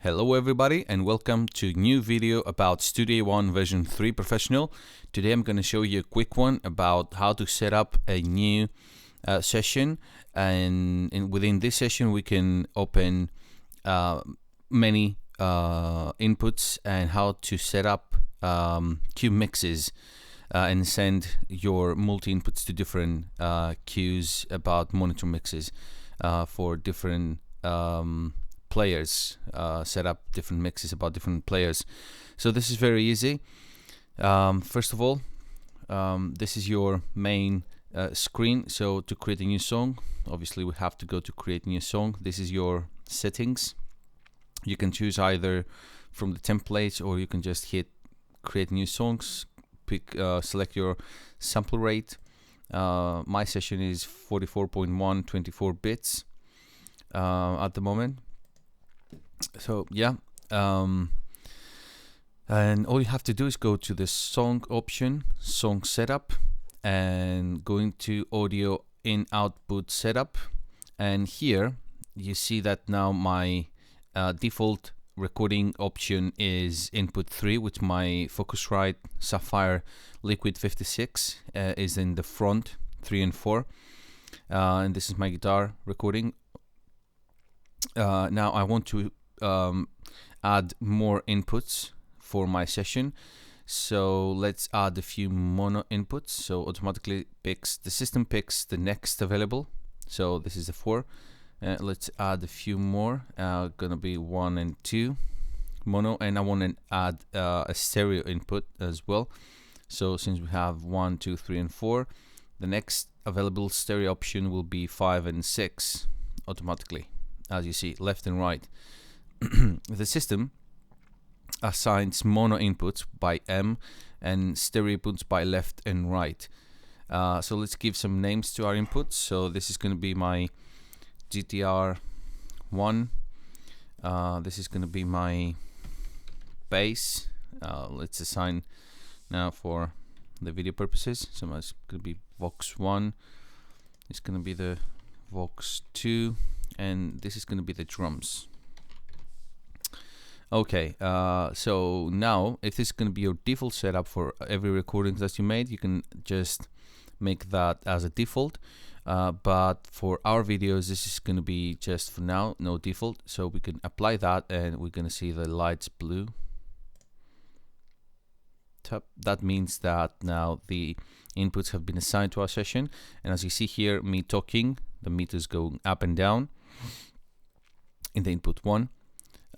Hello everybody and welcome to a new video about Studio One version 3 Professional. Today I'm going to show you a quick one about how to set up a new session, and within this session we can open many inputs and how to set up cue mixes and send your multi-inputs to different cues about monitor mixes for different players, set up different mixes about different players. So this is very easy. First of all, this is your main screen. So to create a new song, obviously we have to go to create new song. This is your settings. You can choose either from the templates or you can just hit create new songs, pick select your sample rate. My session is 44.1 24 bits at the moment. So yeah, and all you have to do is go to the song option, song setup, and go into audio in output setup, and here you see that now my default recording option is input 3 with my Focusrite Sapphire Liquid 56 is in the front 3 and 4, and this is my guitar recording. Now I want to add more inputs for my session, so let's add a few mono inputs. So automatically the system picks the next available, so this is the 4. Let's add a few more, gonna be 1 and 2 mono, and I want to add a stereo input as well. So since we have 1 2 3 and 4, the next available stereo option will be 5 and 6 automatically, as you see, left and right. The system assigns mono inputs by M and stereo inputs by left and right. So let's give some names to our inputs. So this is going to be my GTR 1. This is going to be my bass. Let's assign now for the video purposes. So it's going to be Vox 1. It's going to be the Vox 2. And this is going to be the drums. Okay, so now if this is going to be your default setup for every recording that you made, you can just make that as a default, but for our videos this is going to be just for now no default, so we can apply that and we're going to see the lights blue. That means that now the inputs have been assigned to our session, and as you see here, me talking, the meters going up and down in the input 1.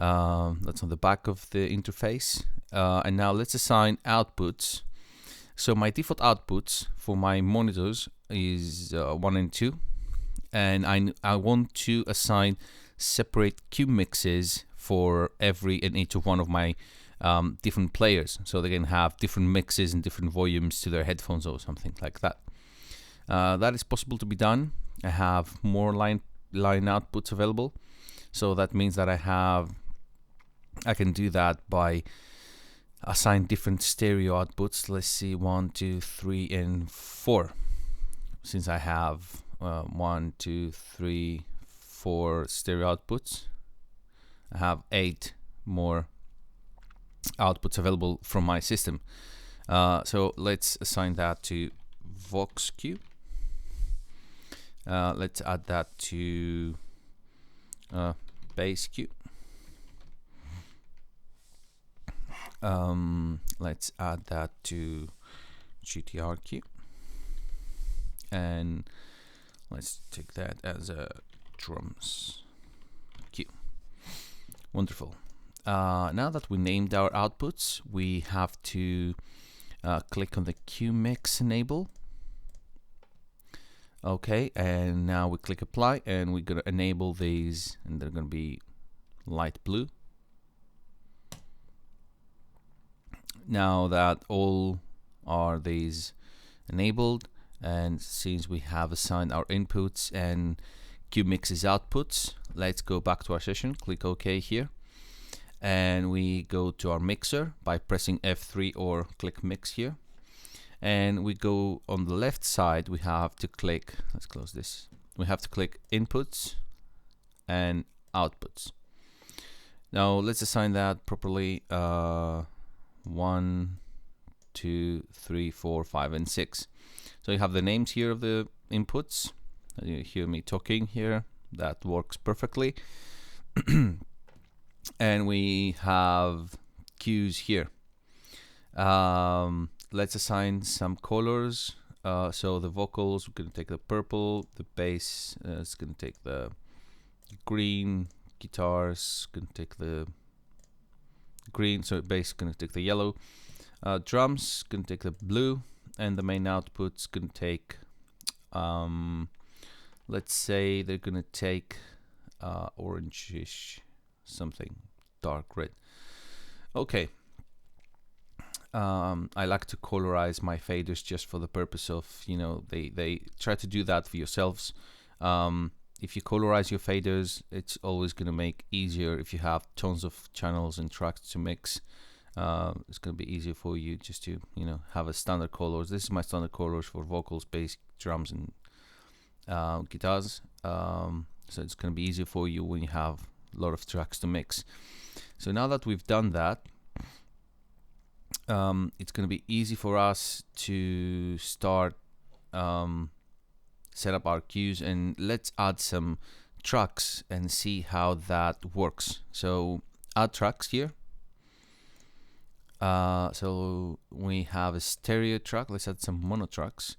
That's on the back of the interface, and now let's assign outputs. So my default outputs for my monitors is 1 and 2, and I want to assign separate cue mixes for every and each of one of my different players, so they can have different mixes and different volumes to their headphones or something like that. That is possible to be done. I have more line outputs available, so that means that I can do that by assign different stereo outputs. Let's see, 1 2 3 and 4. Since I have 1 2 3 4 stereo outputs, I have 8 more outputs available from my system. So let's assign that to Vox cue. Let's add that to bass cue. Let's add that to GTR cue, and let's take that as a drums cue. Wonderful. Now that we named our outputs, we have to click on the cue mix enable. Okay, and now we click apply, and we're gonna enable these, and they're gonna be light blue. Now that all are these enabled, and since we have assigned our inputs and cue mixes outputs, let's go back to our session, click OK here, and we go to our mixer by pressing F3 or click mix here, and we go on the left side, we have to click, let's close this, we have to click inputs and outputs. Now let's assign that properly. 1, 2, 3, 4, 5, and 6. So you have the names here of the inputs. You hear me talking here. That works perfectly. And we have cues here. Let's assign some colors. So the vocals, we're going to take the purple. The bass is going to take the green. Guitars going to take the green. So bass is going to take the yellow. Drums going to take the blue, and the main output's going to take, let's say they're going to take orangish, something dark red. Okay. I like to colorize my faders just for the purpose of, you know, they try to do that for yourselves. If you colorize your faders, it's always going to make easier if you have tons of channels and tracks to mix. It's going to be easier for you just to, you know, have a standard colors. This is my standard colors for vocals, bass, drums, and guitars. So it's going to be easier for you when you have a lot of tracks to mix. So now that we've done that, it's going to be easy for us to start set up our cues, and let's add some tracks and see how that works. So add tracks here. So we have a stereo track. Let's add some mono tracks.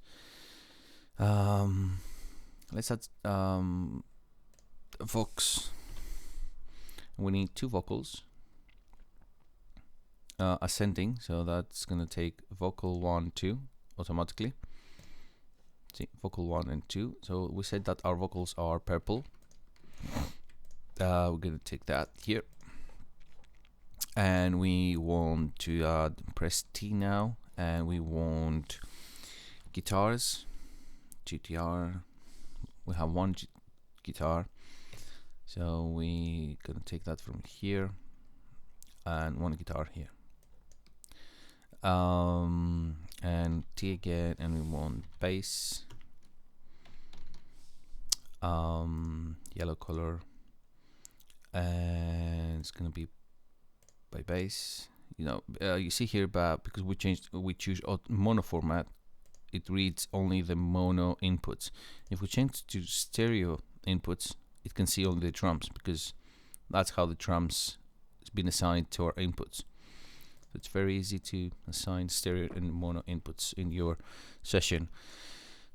Let's add Vox. We need 2 vocals. Ascending, so that's gonna take vocal 1, 2 automatically. See, vocal 1 and 2. So we said that our vocals are purple. We're gonna take that here, and we want to press T now, and we want guitars, GTR. We have 1 guitar, so we gonna take that from here, and 1 guitar here. And T again, and we want bass, yellow color, and it's gonna be by bass. You know, you see here, but because we choose mono format, it reads only the mono inputs. If we change to stereo inputs, it can see only the drums, because that's how the drums has been assigned to our inputs. So it's very easy to assign stereo and mono inputs in your session.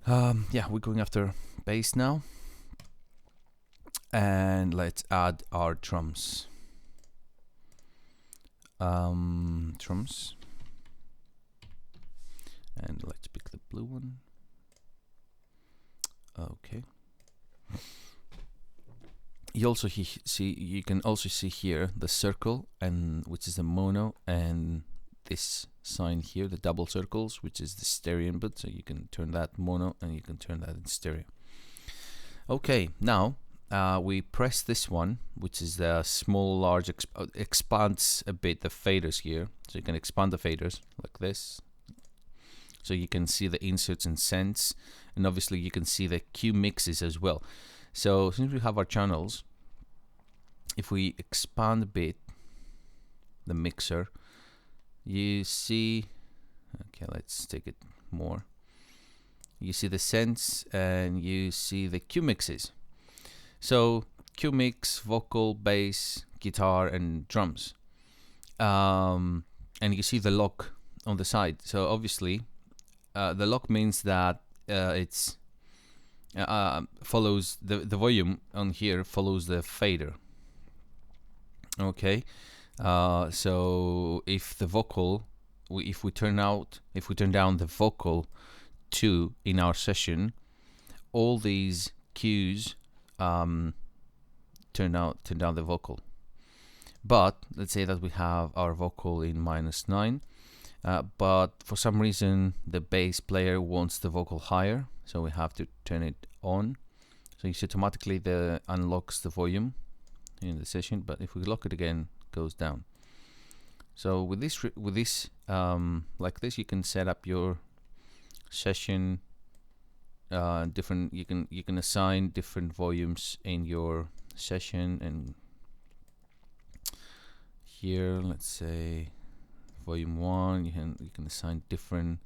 Yeah, we're going after bass now, and let's add our drums. Drums, and let's pick the blue one. Okay. You can also see here the circle, and which is the mono, and this sign here, the double circles, which is the stereo input. So you can turn that mono and you can turn that in stereo. Okay, now we press this one, which is the small large expands a bit the faders here. So you can expand the faders like this, so you can see the inserts and sends, and obviously you can see the cue mixes as well. So since we have our channels, if we expand a bit the mixer, you see, okay, let's take it more. You see the sends and you see the cue mixes. So cue mix, vocal, bass, guitar, and drums. And you see the lock on the side. So obviously the lock means that it's follows the volume on here follows the fader. Okay, so if the vocal, if we turn down the vocal 2 in our session, all these cues turn down the vocal. But let's say that we have our vocal in -9, but for some reason the bass player wants the vocal higher, so we have to turn it on. So you see automatically the unlocks the volume in the session, but if we lock it again, it goes down. So with this like this, you can set up your session different. You can assign different volumes in your session, and here, let's say volume 1, you can assign different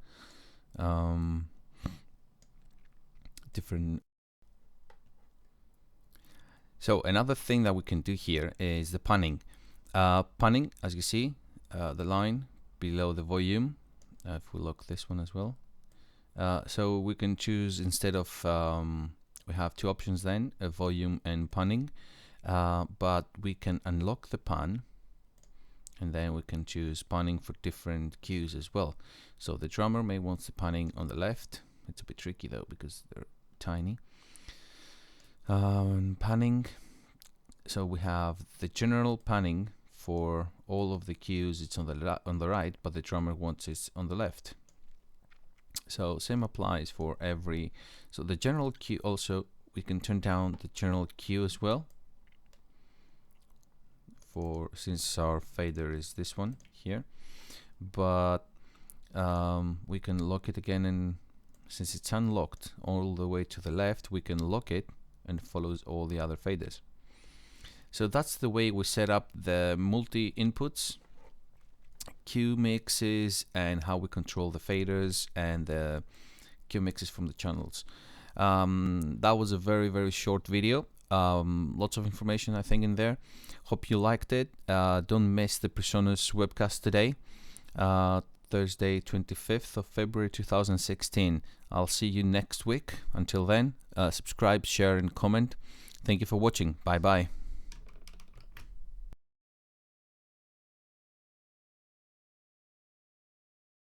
So another thing that we can do here is the panning. Panning, as you see, the line below the volume. If we look this one as well, so we can choose, instead of we have two options then, volume and panning, but we can unlock the pan, and then we can choose panning for different cues as well. So the drummer may want the panning on the left. It's a bit tricky though because they're tiny. Panning, so we have the general panning for all of the cues, it's on the right, but the drummer wants it on the left. So same applies for every, so the general cue also, we can turn down the general cue as well, for since our fader is this one here, but we can lock it again, and since it's unlocked all the way to the left, we can lock it and it follows all the other faders. So that's the way we set up the multi inputs, cue mixes, and how we control the faders and the cue mixes from the channels. That was a very short video. Lots of information I think in there. Hope you liked it. Don't miss the PreSonus webcast today, Thursday 25th of February 2016. I'll see you next week. Until then, subscribe, share and comment. Thank you for watching. Bye bye.